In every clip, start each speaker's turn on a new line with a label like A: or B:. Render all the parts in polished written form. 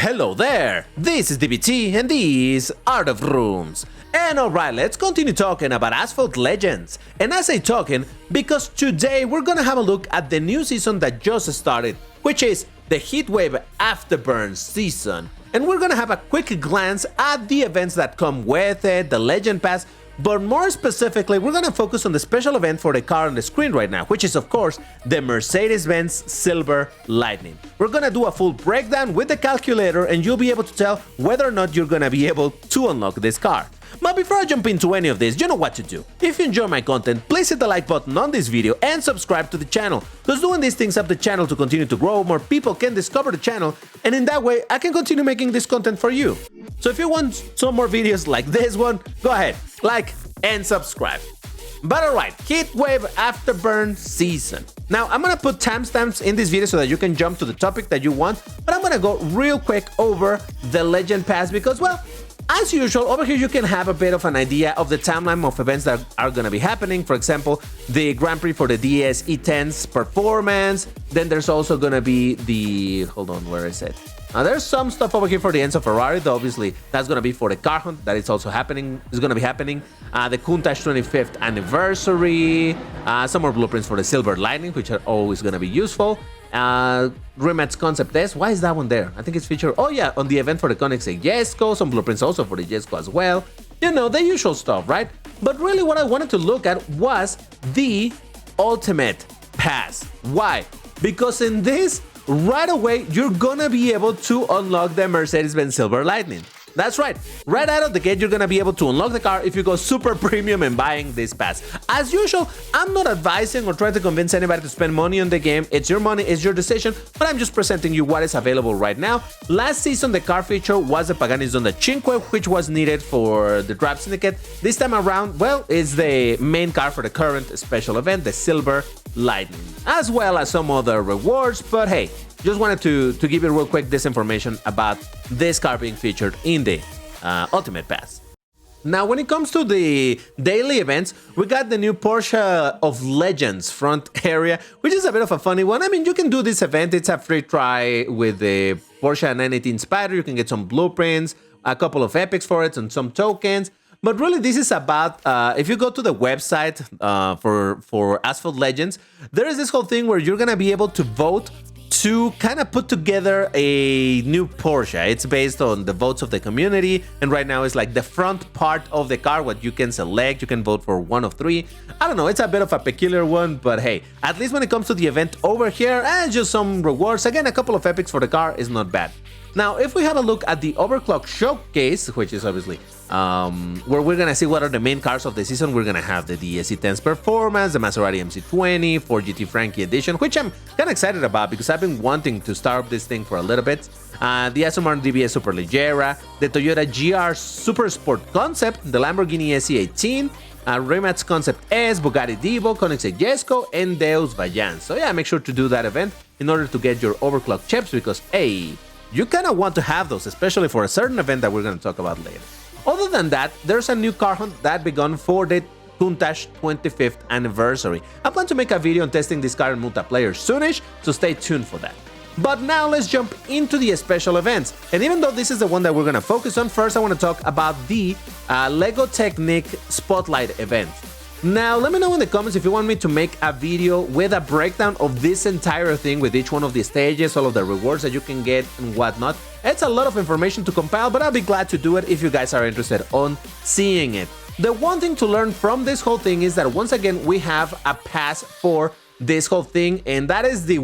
A: Hello there, this is DBT and these are the rooms. And alright, let's continue talking about Asphalt Legends. And I say talking because today we're gonna have a look at the new season that just started, which is the Heatwave Afterburn season. And we're gonna have a quick glance at the events that come with it, the Legend Pass, but more specifically, we're gonna focus on the special event for the car on the screen right now, which is of course the Mercedes-Benz Silver Lightning. We're gonna do a full breakdown with the calculator and you'll be able to tell whether or not you're gonna be able to unlock this car. But before I jump into any of this, you know what to do. If you enjoy my content, please hit the like button on this video and subscribe to the channel, because doing these things help the channel to continue to grow, more people can discover the channel, and in that way, I can continue making this content for you. So if you want some more videos like this one, go ahead, like and subscribe. But alright, Heatwave Afterburn season. Now, I'm gonna put timestamps in this video so that you can jump to the topic that you want, but I'm gonna go real quick over the Legend Pass because, well, as usual, over here you can have a bit of an idea of the timeline of events that are going to be happening. For example, the Grand Prix for the DS E10's performance. Then there's also going to be the... Hold on, where is it? There's some stuff over here for the Enzo Ferrari, though obviously that's going to be for the car hunt that is also happening. Is going to be happening. The Countach 25th anniversary. Some more blueprints for the Silver Lightning, which are always going to be useful. Rematch Concept S, why is that one there? I think it's featured, oh yeah, on the event for the Koenigsegg Jesko, some blueprints also for the Jesko as well. You know, the usual stuff, right? But really what I wanted to look at was the Ultimate Pass. Why? Because in this, right away, you're gonna be able to unlock the Mercedes-Benz Silver Lightning. That's right, right out of the gate, you're gonna be able to unlock the car if you go super premium and buying this pass. As usual, I'm not advising or trying to convince anybody to spend money on the game. It's your money, it's your decision, but I'm just presenting you what is available right now. Last season, the car feature was the Pagani Zonda Cinque, which was needed for the Drive Syndicate. This time around, well, it's the main car for the current special event, the Silver Lightning, as well as some other rewards, but hey, just wanted to give you real quick this information about this car being featured in the Ultimate Pass. Now, when it comes to the daily events, we got the new Porsche of Legends front area, which is a bit of a funny one. I mean, you can do this event. It's a free try with the Porsche 918 Spider. You can get some blueprints, a couple of epics for it, and some tokens. But really, this is about, if you go to the website for Asphalt Legends, there is this whole thing where you're going to be able to vote to kind of put together a new Porsche. It's based on the votes of the community, and right now it's like the front part of the car, what you can select. You can vote for one of three. I don't know, it's a bit of a peculiar one, but hey, at least when it comes to the event over here, just some rewards. Again, a couple of epics for the car is not bad. Now, if we have a look at the Overclock Showcase, which is obviously where we're gonna see what are the main cars of the season, we're gonna have the DS10's Performance, the Maserati MC20, Ford GT Frankie Edition, which I'm kind of excited about because I've been wanting to start up this thing for a little bit. The Aston Martin DBS Superleggera, the Toyota GR Super Sport Concept, the Lamborghini SE18, Rematch Concept S, Bugatti Divo, Koenigsegg Jesko, and Deus Vayan. So yeah, make sure to do that event in order to get your overclock chips because, hey, you kind of want to have those, especially for a certain event that we're going to talk about later. Other than that, there's a new car hunt that begun for the Countach 25th anniversary. I plan to make a video on testing this car in multiplayer soonish, so stay tuned for that. But now let's jump into the special events. And even though this is the one that we're going to focus on, first I want to talk about the LEGO Technic Spotlight event. Now, let me know in the comments if you want me to make a video with a breakdown of this entire thing with each one of the stages, all of the rewards that you can get and whatnot. It's a lot of information to compile, but I'll be glad to do it if you guys are interested on seeing it. The one thing to learn from this whole thing is that once again, we have a pass for this whole thing, and that is the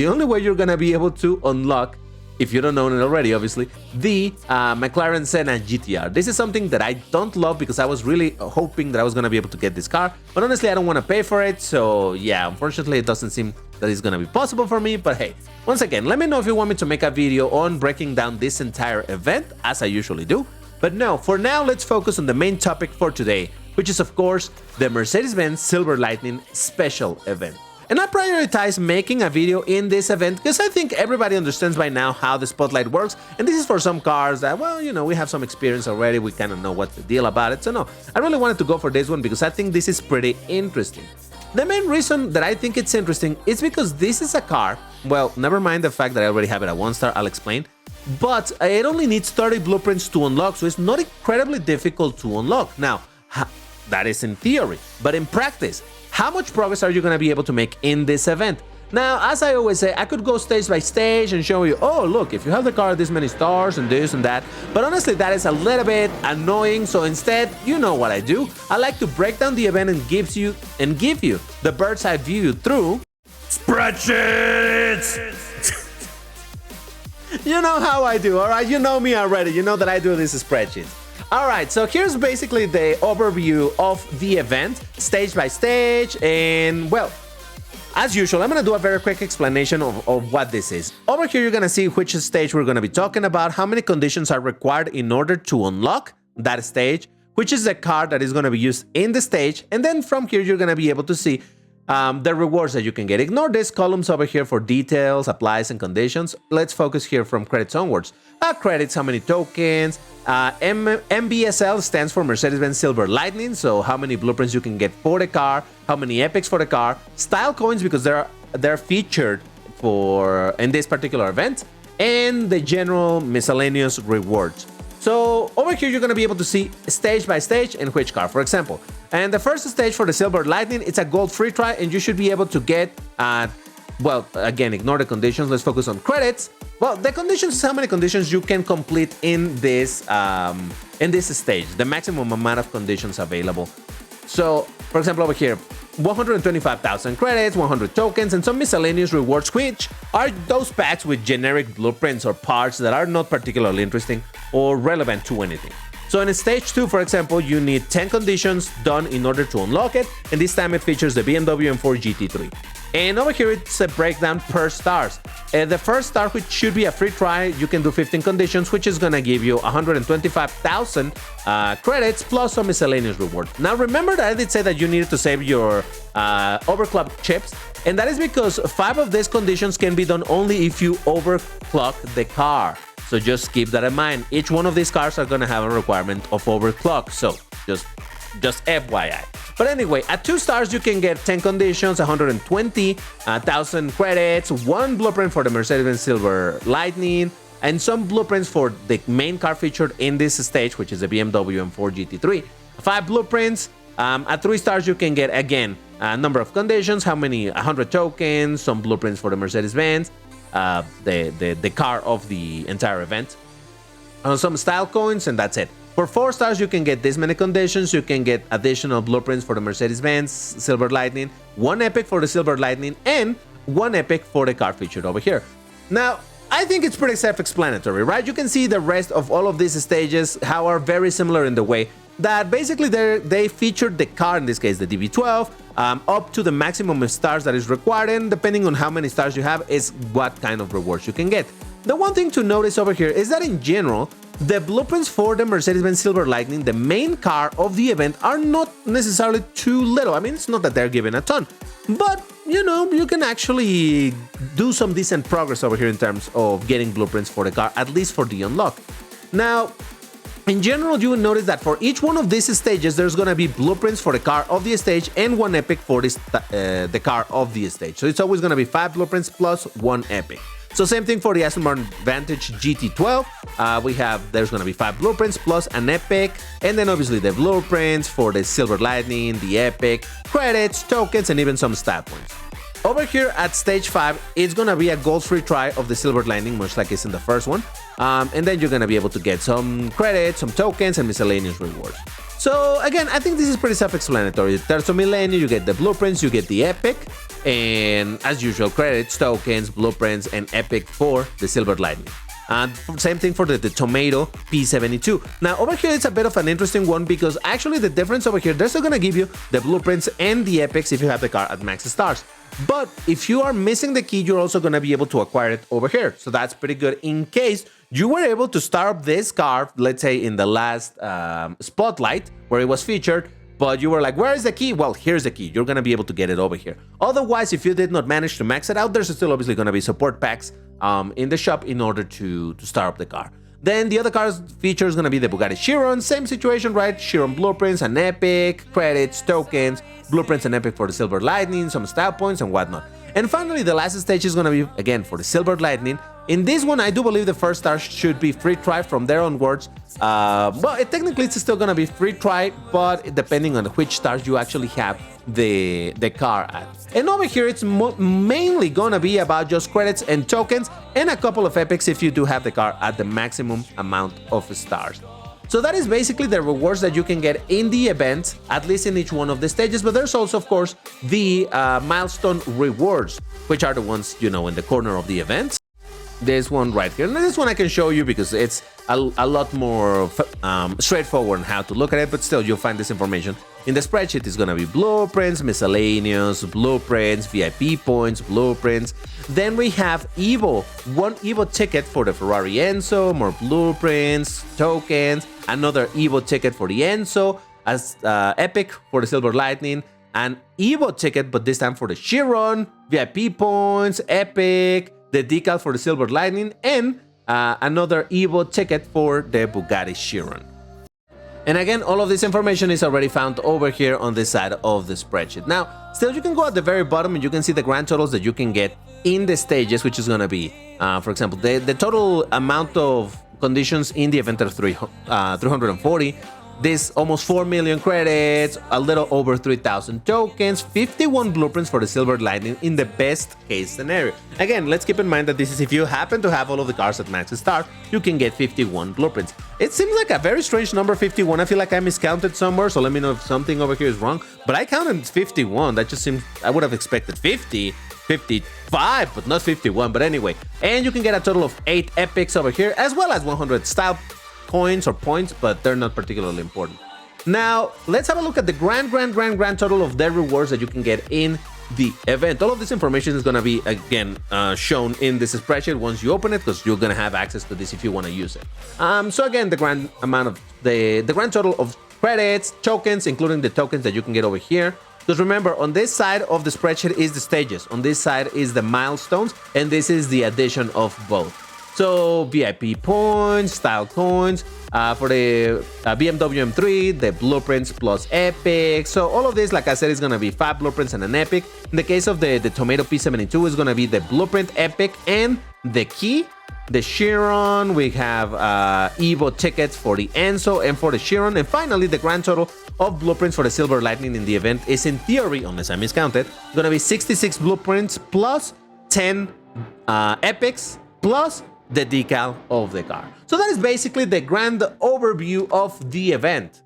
A: only way you're gonna be able to unlock, if you don't know it already, obviously, the McLaren Senna GTR. This is something that I don't love because I was really hoping that I was going to be able to get this car, but honestly, I don't want to pay for it, so yeah, unfortunately, it doesn't seem that it's going to be possible for me, but hey, once again, let me know if you want me to make a video on breaking down this entire event, as I usually do. But no, for now, let's focus on the main topic for today, which is, of course, the Mercedes-Benz Silver Lightning special event. And I prioritize making a video in this event because I think everybody understands by now how the spotlight works, and this is for some cars that, well, you know, we have some experience already, we kind of know what's the deal about it, so no, I really wanted to go for this one because I think this is pretty interesting. The main reason that I think it's interesting is because this is a car, well, never mind the fact that I already have it at 1 star, I'll explain, but it only needs 30 blueprints to unlock, so it's not incredibly difficult to unlock. Now, that is in theory, but in practice, how much progress are you going to be able to make in this event? Now, as I always say, I could go stage by stage and show you, oh, look, if you have the car, this many stars and this and that. But honestly, that is a little bit annoying. So instead, you know what I do. I like to break down the event and give you the bird's eye view through Spreadsheets. You know how I do, all right? You know me already. You know that I do this spreadsheet. All right, so here's basically the overview of the event, stage by stage, and well, as usual, I'm going to do a very quick explanation of what this is. Over here, you're going to see which stage we're going to be talking about, how many conditions are required in order to unlock that stage, which is the card that is going to be used in the stage, and then from here, you're going to be able to see the rewards that you can get. Ignore these columns over here for details, applies, and conditions. Let's focus here from credits onwards. Credits, how many tokens. MBSL stands for Mercedes-Benz Silver Lightning, so how many blueprints you can get for the car, how many epics for the car. Style coins, because they're featured in this particular event, and the general miscellaneous rewards. So over here, you're going to be able to see stage by stage in which car, for example. And the first stage for the Silver Lightning, it's a gold free try, and you should be able to get, well, again, ignore the conditions. Let's focus on credits. Well, the conditions is how many conditions you can complete in this stage, the maximum amount of conditions available. So, for example, over here, 125,000 credits, 100 tokens, and some miscellaneous rewards, which are those packs with generic blueprints or parts that are not particularly interesting or relevant to anything. So in stage 2, for example, you need 10 conditions done in order to unlock it, and this time it features the BMW M4 GT3. And over here, it's a breakdown per stars. The first star, which should be a free try, you can do 15 conditions, which is gonna give you 125,000 credits plus some miscellaneous reward. Now, remember that I did say that you needed to save your overclock chips, and that is because 5 of these conditions can be done only if you overclock the car. So just keep that in mind. Each one of these cars are gonna have a requirement of overclock, so just FYI. But anyway, at 2 stars, you can get 10 conditions, 120,000 credits, 1 blueprint for the Mercedes-Benz Silver Lightning, and some blueprints for the main car featured in this stage, which is the BMW M4 GT3. 5 blueprints. At 3 stars, you can get, again, a number of conditions, 100 tokens, some blueprints for the Mercedes-Benz, the car of the entire event, some style coins, and that's it. For 4 stars, you can get this many conditions, you can get additional blueprints for the Mercedes-Benz Silver Lightning, 1 epic for the Silver Lightning, and 1 epic for the car featured over here. Now, I think it's pretty self-explanatory, right? You can see the rest of all of these stages, how are very similar in the way that basically they featured the car, in this case the DB12, up to the maximum of stars that is required, and depending on how many stars you have is what kind of rewards you can get. The one thing to notice over here is that in general, the blueprints for the Mercedes-Benz Silver Lightning, the main car of the event, are not necessarily too little. I mean, it's not that they're given a ton, but you know, you can actually do some decent progress over here in terms of getting blueprints for the car, at least for the unlock. Now, in general, you will notice that for each one of these stages, there's going to be blueprints for the car of the stage and 1 epic for the car of the stage. So it's always going to be 5 blueprints plus 1 epic. So same thing for the Aston Martin Vantage GT12. There's going to be 5 blueprints plus an epic, and then obviously the blueprints for the Silver Lightning, the epic, credits, tokens, and even some stat points. Over here at stage 5, it's going to be a gold free try of the Silver Lightning, much like it's in the first one. And then you're going to be able to get some credits, some tokens, and miscellaneous rewards. So again, I think this is pretty self-explanatory. There's a millennium, you get the blueprints, you get the epic, and as usual, credits, tokens, blueprints, and epic for the Silver Lightning. And same thing for the Tomato P72. Now over here, it's a bit of an interesting one because actually the difference over here, they're still gonna give you the blueprints and the epics if you have the car at max stars. But if you are missing the key, you're also gonna be able to acquire it over here. So that's pretty good in case you were able to start up this car, let's say in the last spotlight where it was featured, but you were like, where is the key? Well, here's the key. You're going to be able to get it over here. Otherwise, if you did not manage to max it out, there's still obviously going to be support packs in the shop in order to start up the car. Then the other car's feature is going to be the Bugatti Chiron. Same situation, right? Chiron blueprints, an epic, credits, tokens, blueprints and epic for the Silver Lightning, some style points and whatnot. And finally, the last stage is going to be, again, for the Silver Lightning, In this one, I do believe the first star should be free try from there onwards. Well, technically it's still gonna be free try, but depending on which stars you actually have the car at. And over here, it's mainly gonna be about just credits and tokens and a couple of epics if you do have the car at the maximum amount of stars. So that is basically the rewards that you can get in the event, at least in each one of the stages. But there's also, of course, the milestone rewards, which are the ones, you know, in the corner of the event. This one right here. And this one I can show you because it's a lot more straightforward on how to look at it, but still you'll find this information in the spreadsheet. It's gonna be blueprints, miscellaneous, blueprints, VIP points, blueprints. Then we have Evo, one Evo ticket for the Ferrari Enzo, more blueprints, tokens, another Evo ticket for the Enzo, as epic for the Silver Lightning, an Evo ticket, but this time for the Chiron, VIP points, epic, the decal for the Silver Lightning, and another Evo ticket for the Bugatti Chiron. And again, all of this information is already found over here on this side of the spreadsheet. Now, still you can go at the very bottom and you can see the grand totals that you can get in the stages, which is going to be, for example, the total amount of conditions in the event are 340. This almost 4 million credits, a little over 3,000 tokens, 51 blueprints for the Silver Lightning in the best case scenario. Again, let's keep in mind that this is if you happen to have all of the cars at max star, you can get 51 blueprints. It seems like a very strange number, 51. I feel like I miscounted somewhere, so let me know if something over here is wrong. But I counted 51. That just seems, I would have expected 50, 55, but not 51. But anyway, and you can get a total of 8 epics over here, as well as 100 style coins or points, but they're not particularly important. Now, let's have a look at the grand total of the rewards that you can get in the event. All of this information is going to be, again, shown in this spreadsheet once you open it, because you're going to have access to this if you want to use it. So again, the grand amount of the grand total of credits, tokens, including the tokens that you can get over here. Because remember, on this side of the spreadsheet is the stages, on this side is the milestones, and this is the addition of both. So VIP points, style coins, for the BMW M3, the blueprints plus epic. So all of this, like I said, is going to be 5 blueprints and an epic. In the case of the Tomato P72, is going to be the blueprint, epic, and the key. The Chiron, we have Evo tickets for the Enzo and for the Chiron. And finally, the grand total of blueprints for the Silver Lightning in the event is, in theory, unless I miscounted, going to be 66 blueprints plus 10 epics plus the decal of the car. So that is basically the grand overview of the event.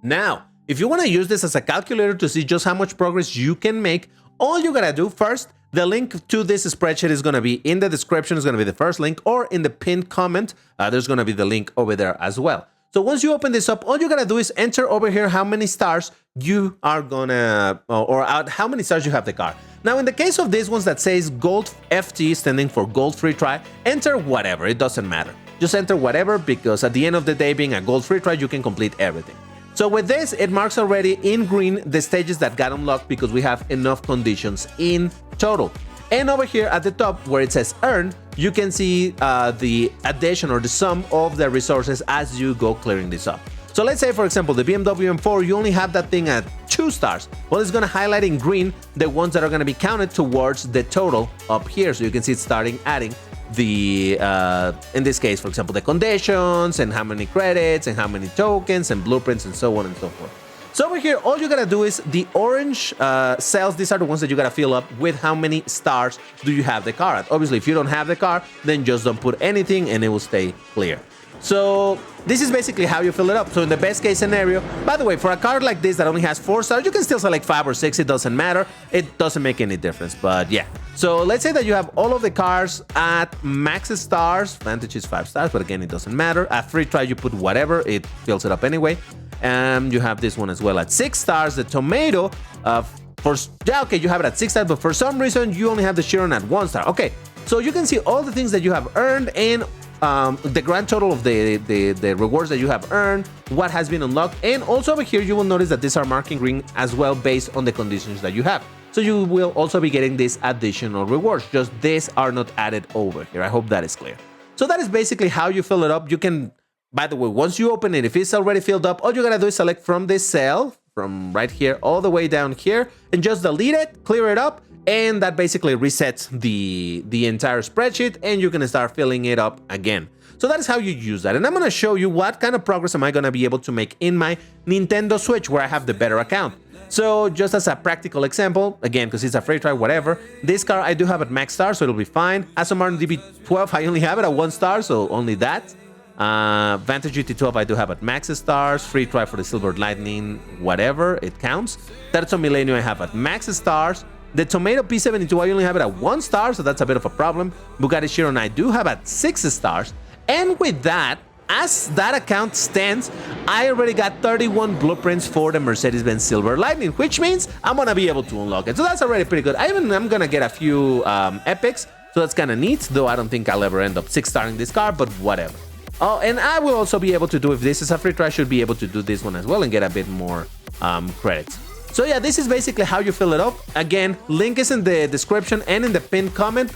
A: Now, if you want to use this as a calculator to see just how much progress you can make, all you gotta do first, the link to this spreadsheet is going to be in the description. It's going to be the first link, or in the pinned comment, there's going to be the link over there as well. So once you open this up, all you gotta do is enter over here how many stars you are gonna, or how many stars you have the car. Now, in the case of these ones that says Gold FT, standing for Gold Free Try, enter whatever, it doesn't matter. Just enter whatever, because at the end of the day, being a Gold Free Try, you can complete everything. So with this, it marks already in green the stages that got unlocked because we have enough conditions in total. And over here at the top where it says Earn, you can see the addition or the sum of the resources as you go clearing this up. So let's say, for example, the BMW M4, you only have that thing at 2 stars. Well, it's going to highlight in green the ones that are going to be counted towards the total up here. So you can see it's starting adding the, in this case, for example, the conditions and how many credits and how many tokens and blueprints and so on and so forth. So over here, all you gotta do is the orange cells. These are the ones that you gotta fill up with how many stars do you have the car at. Obviously, if you don't have the car, then just don't put anything and it will stay clear. So this is basically how you fill it up. So in the best case scenario, by the way, for a car like this that only has 4 stars, you can still select 5 or 6. It doesn't matter. It doesn't make any difference. But yeah. So let's say that you have all of the cars at max stars. Vantage is 5 stars, but again, it doesn't matter. At free try, you put whatever. It fills it up anyway. And you have this one as well at 6 stars. The Tomato, okay, you have it at 6 stars, but for some reason, you only have the Chiron at 1 star. Okay, so you can see all the things that you have earned and the grand total of the rewards that you have earned, what has been unlocked, and also over here you will notice that these are marked in green as well based on the conditions that you have. So you will also be getting these additional rewards, just these are not added over here. I hope that is clear. So that is basically how you fill it up. You can, by the way, once you open it, if it's already filled up, all you gotta do is select from this cell, from right here all the way down here, and just delete it, clear it up, and that basically resets the entire spreadsheet, and you can start filling it up again. So that is how you use that, and I'm going to show you what kind of progress am I going to be able to make in my Nintendo Switch, where I have the better account. So just as a practical example, again, because it's a free try, whatever, this car I do have at max star, so it'll be fine. Aston Martin DB12, I only have it at 1 star, so only that. Vantage GT12 I do have at max stars. Free try for the Silver Lightning, whatever, it counts. Terzo Milenio I have at max stars. The Tomato P72 I only have it at 1 star, so that's a bit of a problem. Bugatti Chiron I do have at 6 stars. And with that, as that account stands, I already got 31 blueprints for the Mercedes-Benz Silver Lightning, which means I'm gonna be able to unlock it. So that's already pretty good. I'm gonna get a few epics, so that's kind of neat, though I don't think I'll ever end up 6-starring this car, but whatever. Oh, and I will also be able to do, if this is a free try, I should be able to do this one as well and get a bit more credits. So yeah, this is basically how you fill it up. Again, link is in the description and in the pinned comment.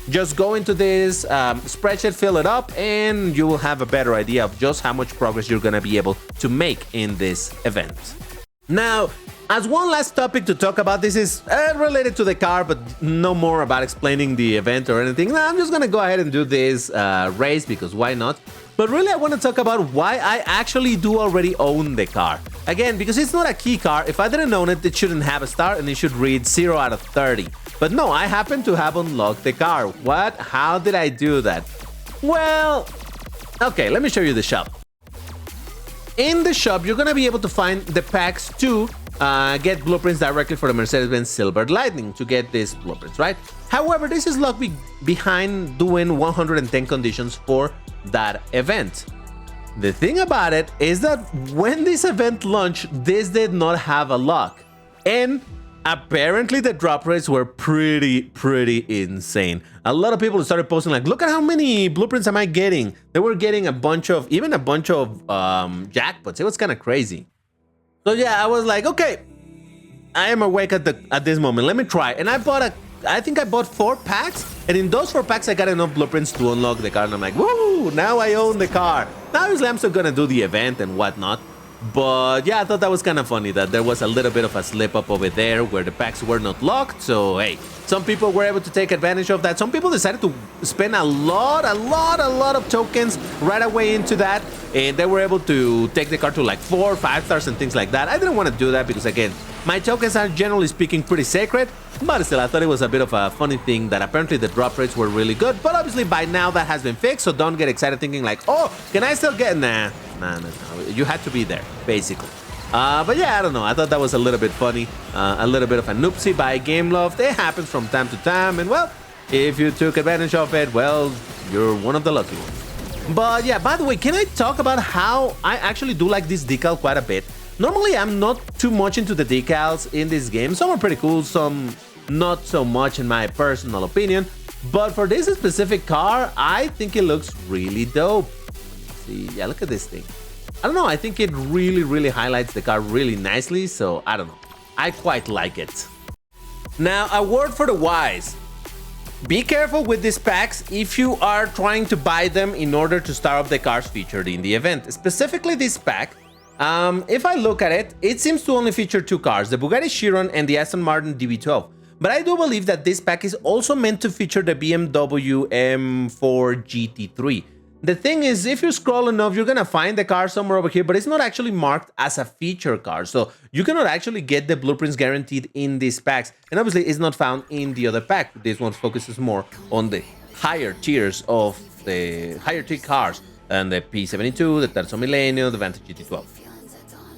A: Just go into this spreadsheet, fill it up, and you will have a better idea of just how much progress you're gonna be able to make in this event. Now, as one last topic to talk about, this is related to the car, but no more about explaining the event or anything. No, I'm just gonna go ahead and do this race because why not? But really, I want to talk about why I actually do already own the car. Again, because it's not a key car. If I didn't own it, it shouldn't have a star and it should read 0 out of 30. But no, I happen to have unlocked the car. What? How did I do that? Well, okay, let me show you the shop. In the shop, you're gonna be able to find the packs to get blueprints directly for the Mercedes-Benz Silver Lightning to get these blueprints, right? However, this is locked behind doing 110 conditions for that event. The thing about it is that when this event launched, this did not have a lock. And apparently the drop rates were pretty insane. A lot of people started posting like, look at how many blueprints am I getting? They were getting even a bunch of jackpots. It was kind of crazy. So yeah, I was like, okay, I am awake at this moment. Let me try. And I think I bought 4 packs, and in those 4 packs I got enough blueprints to unlock the car, and I'm like, woo, now I own the car. Now obviously I'm still gonna do the event and whatnot, but yeah, I thought that was kind of funny that there was a little bit of a slip up over there where the packs were not locked. So hey, some people were able to take advantage of that. Some people decided to spend a lot of tokens right away into that, and they were able to take the car to like 4 or 5 stars and things like that. I didn't want to do that because again, my tokens are generally speaking pretty sacred, but still I thought it was a bit of a funny thing that apparently the drop rates were really good. But obviously by now that has been fixed, so don't get excited thinking like, oh, can I still get? Nah. You had to be there, basically. But yeah, I don't know. I thought that was a little bit funny, a little bit of a noopsie by Gameloft. It happens from time to time, and well, if you took advantage of it, well, you're one of the lucky ones. But yeah, by the way, can I talk about how I actually do like this decal quite a bit? Normally, I'm not too much into the decals in this game. Some are pretty cool, some not so much in my personal opinion. But for this specific car, I think it looks really dope. See, yeah, look at this thing. I don't know, I think it really highlights the car really nicely, so I don't know. I quite like it. Now, a word for the wise. Be careful with these packs if you are trying to buy them in order to start up the cars featured in the event. Specifically this pack. If I look at it, it seems to only feature 2 cars, the Bugatti Chiron and the Aston Martin DB12. But I do believe that this pack is also meant to feature the BMW M4 GT3. The thing is, if you scroll enough, you're gonna find the car somewhere over here, but it's not actually marked as a feature car, so you cannot actually get the blueprints guaranteed in these packs, and obviously it's not found in the other pack. This one focuses more on the higher tiers of the higher tier cars, and the P72, the Terzo Milenio, the Vantage GT12.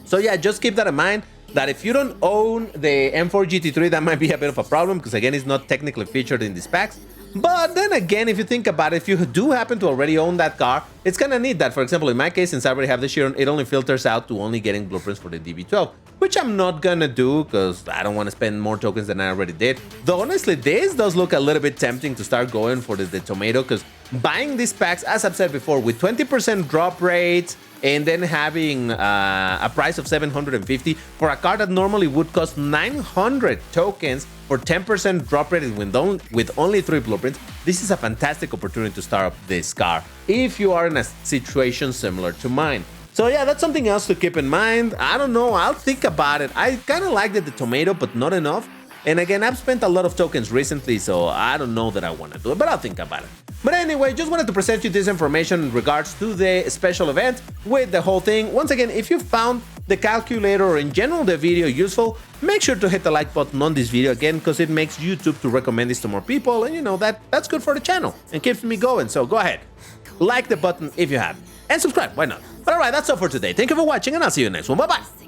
A: So yeah, just keep that in mind, that if you don't own the M4 GT3, that might be a bit of a problem, because again, it's not technically featured in these packs. But then again, if you think about it, if you do happen to already own that car, it's kind of neat that, for example, in my case, since I already have the Chiron, it only filters out to only getting blueprints for the DB12, which I'm not gonna do because I don't want to spend more tokens than I already did. Though honestly, this does look a little bit tempting to start going for the tomato, because buying these packs, as I've said before, with 20% drop rates, and then having a price of 750 for a car that normally would cost 900 tokens for 10% drop rate with only 3 blueprints, this is a fantastic opportunity to start up this car if you are in a situation similar to mine. So yeah, that's something else to keep in mind. I don't know, I'll think about it. I kind of like the tomato, but not enough. And again, I've spent a lot of tokens recently, so I don't know that I want to do it, but I'll think about it. But anyway, just wanted to present you this information in regards to the special event with the whole thing. Once again, if you found the calculator or in general the video useful, make sure to hit the like button on this video again, because it makes YouTube to recommend this to more people, and you know that's good for the channel and keeps me going. So go ahead, like the button if you have, and subscribe, why not? But alright, that's all for today. Thank you for watching, and I'll see you in the next one. Bye bye.